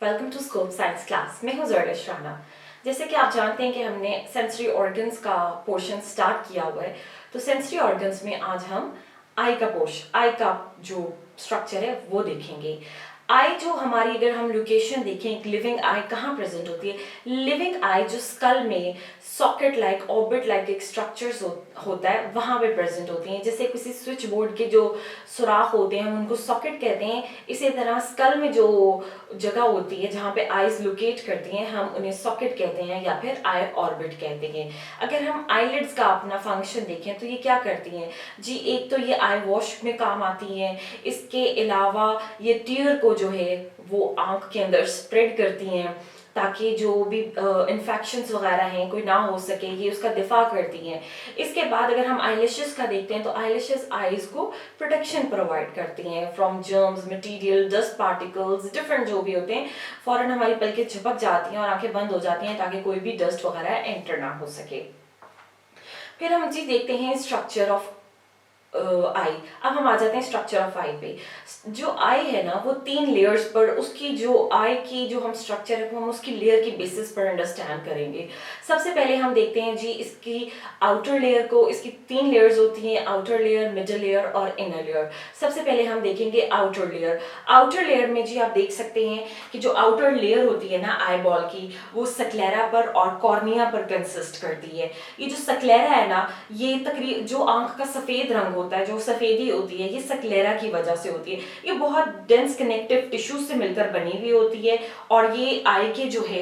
Welcome to scope science class. मैं हूँ जरलिश राना। जैसे कि आप जानते हैं कि हमने सेंसरी ऑर्गन्स का पोर्शन स्टार्ट किया हुआ है, तो सेंसरी ऑर्गन्स में आज हम आई का जो स्ट्रक्चर है वो देखेंगे। आई जो हमारी, अगर हम लोकेशन देखें, एक लिविंग आई कहाँ प्रेजेंट होती है। लिविंग आई जो स्कल में सॉकेट लाइक, ऑर्बिट लाइक एक स्ट्रक्चर्स होता है वहाँ पे प्रेजेंट होती हैं। जैसे किसी स्विच बोर्ड के जो सुराख होते हैं उनको सॉकेट कहते हैं, इसी तरह स्कल में जो जगह होती है जहाँ पे आईज लोकेट करती हैं हम उन्हें सॉकेट कहते हैं या फिर आई ऑर्बिट कहते हैं। अगर हम आईलिड्स का अपना फंक्शन देखें तो ये क्या करती हैं जी, एक तो ये आई वॉश में काम आती हैं, इसके अलावा ये टीयर को जो है वो आंख के अंदर स्प्रेड करती हैं ताकि जो भी इन्फेक्शंस वगैरह हैं कोई ना हो सके, ये उसका दिफा करती हैं। इसके बाद अगर हम आईलैशेस का देखते हैं तो आईलैशेस आईज को प्रोटेक्शन प्रोवाइड करती हैं from germs, material, dust particles, different जो भी होते हैं। फौरन हमारी पलकें झपक जाती हैं और आंखें बंद हो जाती हैं ताकि कोई भी डस्ट वगैरह एंटर ना हो सके। फिर हम जी देखते हैं स्ट्रक्चर ऑफ आई। अब हम आ जाते हैं स्ट्रक्चर ऑफ आई पे। जो आई है ना वो 3 लेयर्स पर, उसकी जो आई की जो हम स्ट्रक्चर है वो हम उसकी लेयर की बेसिस पर अंडरस्टैंड करेंगे। सबसे पहले हम देखते हैं जी इसकी आउटर लेयर को। इसकी 3 लेयर्स होती हैं, आउटर लेयर, मिडल लेयर और इनर लेयर। सबसे पहले हम देखेंगे आउटर लेयर। आउटर लेयर में जी आप देख सकते हैं कि जो आउटर लेयर होती है ना आई बॉल की, वो सक्लेरा पर और कॉर्निया पर कंसिस्ट करती है। ये जो सक्लेरा है ना, ये तकरीबन जो आंख का सफेद रंग होता है, जो सफेदी होती है, ये सक्लेरा की वजह से होती है। ये बहुत डेंस कनेक्टिव टिश्यू से मिलकर बनी हुई होती है और ये आई के जो है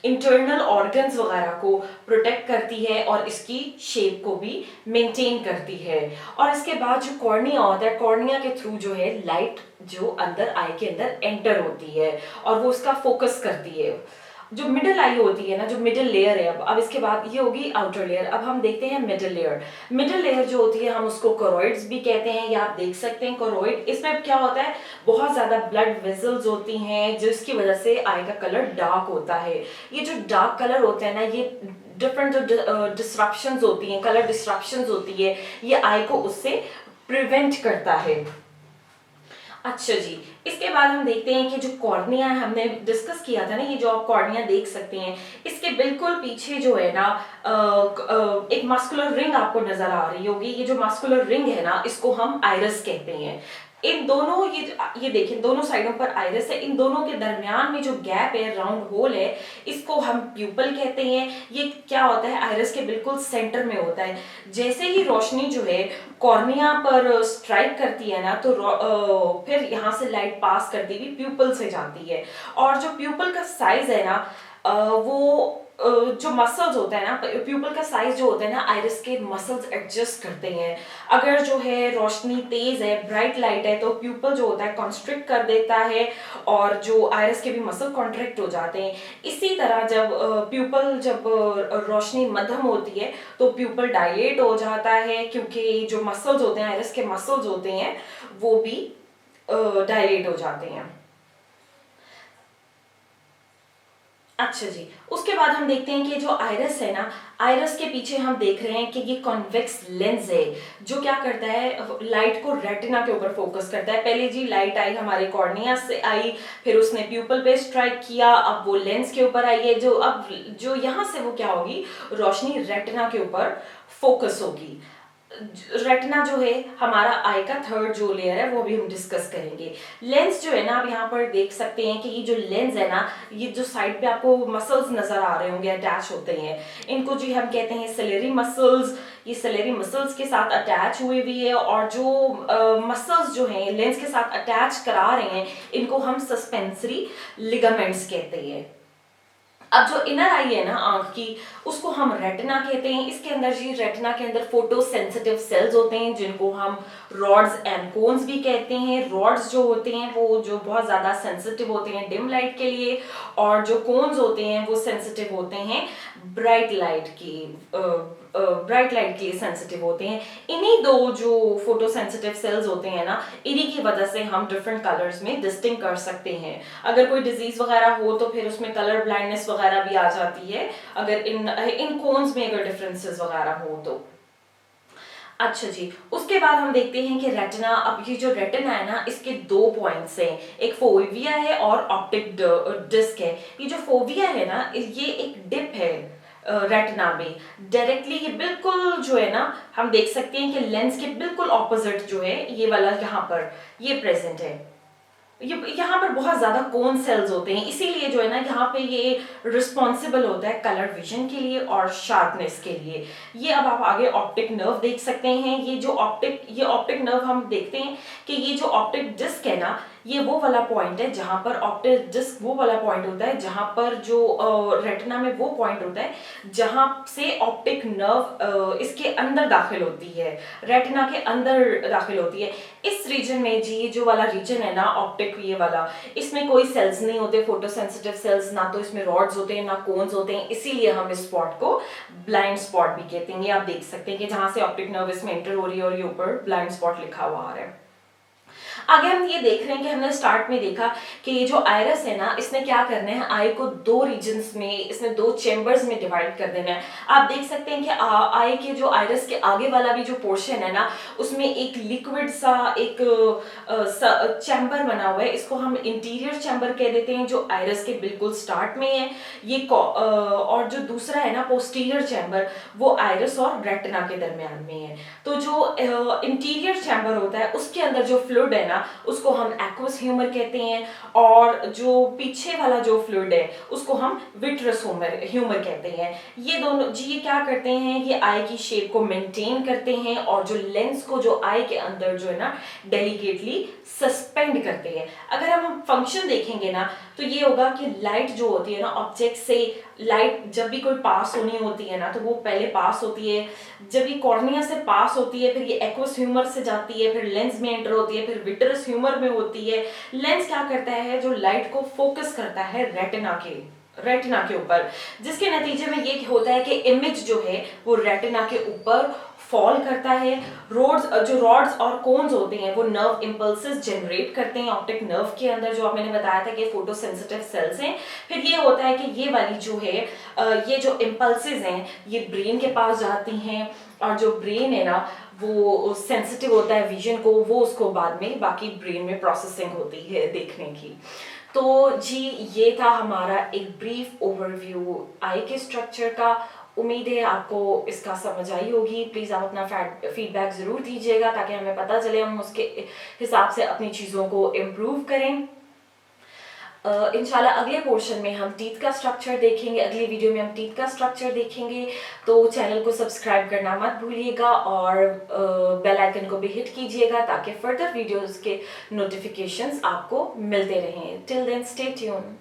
इंटरनल ऑर्गन्स वगैरह को प्रोटेक्ट करती है और इसकी शेप को भी मेंटेन करती है। और इसके बाद जो कॉर्निया होता है, कॉर्निया के थ्रू जो है लाइट जो अंदर आई के अंदर एंटर होती है और वो उसका फोकस करती है। जो मिडिल आई होती है ना, जो मिडिल लेयर है, अब इसके बाद ये होगी आउटर लेयर। अब हम देखते हैं मिडिल लेयर। मिडिल लेयर जो होती है हम उसको कोरोइड्स भी कहते हैं, या आप देख सकते हैं कोरोइड। इसमें क्या होता है, बहुत ज्यादा ब्लड वेसल्स होती हैं जिसकी वजह से आई का कलर डार्क होता है। ये जो डार्क कलर होता है ना, ये डिफरेंट जो डिस्ट्रप्शंस होती हैं, कलर डिस्ट्रप्शंस होती है, ये आई को उससे प्रिवेंट करता है। अच्छा जी, इसके बाद हम देखते हैं कि जो कॉर्निया हमने डिस्कस किया था ना, ये जो आप कॉर्निया देख सकते हैं, इसके बिल्कुल पीछे जो है ना एक मस्कुलर रिंग आपको नजर आ रही होगी। ये जो मस्कुलर रिंग है ना, इसको हम आइरिस कहते हैं। इन दोनों ये देखिए, दोनों साइडों पर आइरिस है, इन दोनों के दरमियान में जो गैप है, राउंड होल है, इसको हम प्यूपल कहते हैं। ये क्या होता है, आइरिस के बिल्कुल सेंटर में होता है। जैसे ही रोशनी जो है कॉर्निया पर स्ट्राइक करती है ना, तो फिर यहाँ से लाइट पास करती हुई प्यूपल से जाती है। और जो प्यूपल का साइज है ना, वो जो मसल्स होता है ना, प्यूपल का साइज जो होता है ना, आइरिस के मसल्स एडजस्ट करते हैं। अगर जो है रोशनी तेज है, ब्राइट लाइट है, तो प्यूपल जो होता है कॉन्स्ट्रिक्ट कर देता है और जो आइरिस के भी मसल कॉन्ट्रैक्ट हो जाते हैं। इसी तरह जब रोशनी मध्यम होती है तो प्यूपल डायलेट हो जाता है, क्योंकि जो मसल्स होते हैं, आइरिस के मसल्स होते हैं, वो भी डायलेट हो जाते हैं। अच्छा जी, उसके बाद हम देखते हैं कि जो आइरिस है ना, आइरिस के पीछे हम देख रहे हैं कि ये कॉन्वेक्स लेंस है जो क्या करता है, लाइट को रेटिना के ऊपर फोकस करता है। पहले जी लाइट आई हमारे कॉर्निया से आई, फिर उसने प्यूपल पे स्ट्राइक किया, अब वो लेंस के ऊपर आई है। जो यहाँ से वो क्या होगी, रोशनी रेटिना के ऊपर फोकस होगी। रेटिना जो है हमारा आई का थर्ड जो लेयर है वो भी हम डिस्कस करेंगे। लेंस जो है ना, आप यहाँ पर देख सकते हैं कि ये जो लेंस है ना, ये जो साइड पे आपको मसल्स नजर आ रहे होंगे अटैच होते हैं, इनको जी हम कहते हैं सेलेरी मसल्स। ये सेलेरी मसल्स के साथ अटैच हुई हुई है और जो मसल्स जो हैं लेंस के साथ अटैच करा रहे हैं, इनको हम सस्पेंसरी लिगामेंट्स कहते हैं। अब जो इनर आई है ना आंख की, उसको हम रेटिना कहते हैं। इसके अंदर जी रेटिना के अंदर फोटो सेंसिटिव सेल्स होते हैं जिनको हम रॉड्स एंड कोन्स भी कहते हैं। रॉड्स जो होते हैं वो जो बहुत ज्यादा सेंसिटिव होते हैं डिम लाइट के लिए, और जो कोन्स होते हैं वो सेंसिटिव होते हैं ब्राइट लाइट के लिए सेंसिटिव होते हैं। इन्हीं दो जो फोटो सेंसिटिव सेल्स होते हैं ना, इन्हीं की वजह से हम डिफरेंट कलर्स में डिस्टिंग कर सकते हैं। अगर कोई डिजीज वगैरह हो तो फिर उसमें कलर ब्लाइंडनेस वगैरह भी आ जाती है, अगर इन कोन्स में अगर डिफरेंसेस वगैरह हो तो। अच्छा जी, उसके बाद हम देखते हैं कि रेटिना, अब ये जो रेटिना है ना, इसके दो पॉइंट्स हैं, एक फोविया है और ऑप्टिक डिस्क है। ये जो फोविया है ना, ये एक डिप है रेटिना में, डायरेक्टली ये बिल्कुल जो है ना, हम देख सकते हैं कि लेंस के बिल्कुल ऑपोजिट जो है ये वाला यहाँ पर ये प्रेजेंट है। ये यहाँ पर बहुत ज्यादा कोन सेल्स होते हैं, इसीलिए जो है ना यहाँ पे ये रिस्पॉन्सिबल होता है कलर विजन के लिए और शार्पनेस के लिए। ये अब आप आगे ऑप्टिक नर्व देख सकते हैं। ये ऑप्टिक नर्व हम देखते हैं कि ये जो ऑप्टिक डिस्क है ना, ये वो वाला पॉइंट है जहां पर ऑप्टिक डिस्क वो वाला पॉइंट होता है जहां पर जो रेटिना में वो पॉइंट होता है जहां से ऑप्टिक नर्व इसके अंदर दाखिल होती है, रेटिना के अंदर दाखिल होती है। इस रीजन में जी, जो वाला रीजन है ना ऑप्टिक, ये वाला, इसमें कोई सेल्स नहीं होते, फोटो सेंसिटिव सेल्स, ना तो इसमें रॉड्स होते हैं ना कोन्स होते हैं, इसीलिए हम इस स्पॉट को ब्लाइंड स्पॉट भी कहते हैं। ये आप देख सकते हैं कि जहां से ऑप्टिक नर्व इसमें एंटर हो रही है और ये ऊपर ब्लाइंड स्पॉट लिखा हुआ आ रहा है। आगे हम ये देख रहे हैं कि हमने स्टार्ट में देखा कि ये जो आयरस है ना, इसने क्या करना है, आई को दो रीजन्स में, इसने दो चेंबर्स में डिवाइड कर देना है। आप देख सकते हैं कि आई के जो आयरस के आगे वाला भी जो पोर्शन है ना, उसमें एक लिक्विड सा एक चैम्बर बना हुआ है, इसको हम इंटीरियर चैम्बर कह देते हैं, जो आयरस के बिल्कुल स्टार्ट में है। ये और जो दूसरा है ना पोस्टीरियर चैम्बर, वो आयरस और रेटिना के दरमियान में है। तो जो इंटीरियर चैम्बर होता है उसके अंदर जो फ्लूइड है ना, उसको हम एक्वस ह्यूमर कहते हैं, और जो पीछे वाला जो फ्लूइड है उसको हम विट्रस ह्यूमर कहते हैं। ये दोनों जी ये क्या करते हैं, ये आई की शेप को मेंटेन करते हैं और जो लेंस को जो आई के अंदर जो है ना डेलिकेटली सस्पेंड करते हैं। अगर हम फंक्शन देखेंगे ना, तो ये होगा कि लाइट जो होती है ना ऑब्जेक्ट से, लाइट जब भी कोई पास होनी होती है ना, तो वो पहले पास होती है, जब ये कॉर्निया से पास होती है, फिर ये एक्वस ह्यूमर से जाती है, फिर लेंस में एंटर होती है, फिर विट्रस ह्यूमर में होती है। लेंस क्या करता है, जो लाइट को फोकस करता है रेटिना के ऊपर, जिसके नतीजे में ये होता है कि इमेज जो है वो रेटिना के ऊपर फॉल करता है। रॉड्स और कोन्स होते हैं वो नर्व इंपल्सेस जनरेट करते हैं ऑप्टिक नर्व के अंदर, जो मैंने बताया था कि फोटो सेंसिटिव सेल्स हैं। फिर ये होता है कि ये वाली जो है ये जो इंपल्सेस हैं ये ब्रेन के पास जाती हैं, और जो ब्रेन है ना वो सेंसिटिव होता है विजन को, वो उसको बाद में बाकी ब्रेन में प्रोसेसिंग होती है देखने की। तो जी ये था हमारा एक ब्रीफ ओवरव्यू आई के स्ट्रक्चर का। उम्मीद है आपको इसका समझ आई होगी। प्लीज़ आप अपना फीडबैक ज़रूर दीजिएगा ताकि हमें पता चले, हम उसके हिसाब से अपनी चीज़ों को इम्प्रूव करें। इंशाल्लाह अगले पोर्शन में हम टीथ का स्ट्रक्चर देखेंगे, अगली वीडियो में हम टीथ का स्ट्रक्चर देखेंगे। तो चैनल को सब्सक्राइब करना मत भूलिएगा और बेल आइकन को भी हिट कीजिएगा ताकि फर्दर वीडियोस के नोटिफिकेशंस आपको मिलते रहें। Till then stay tune.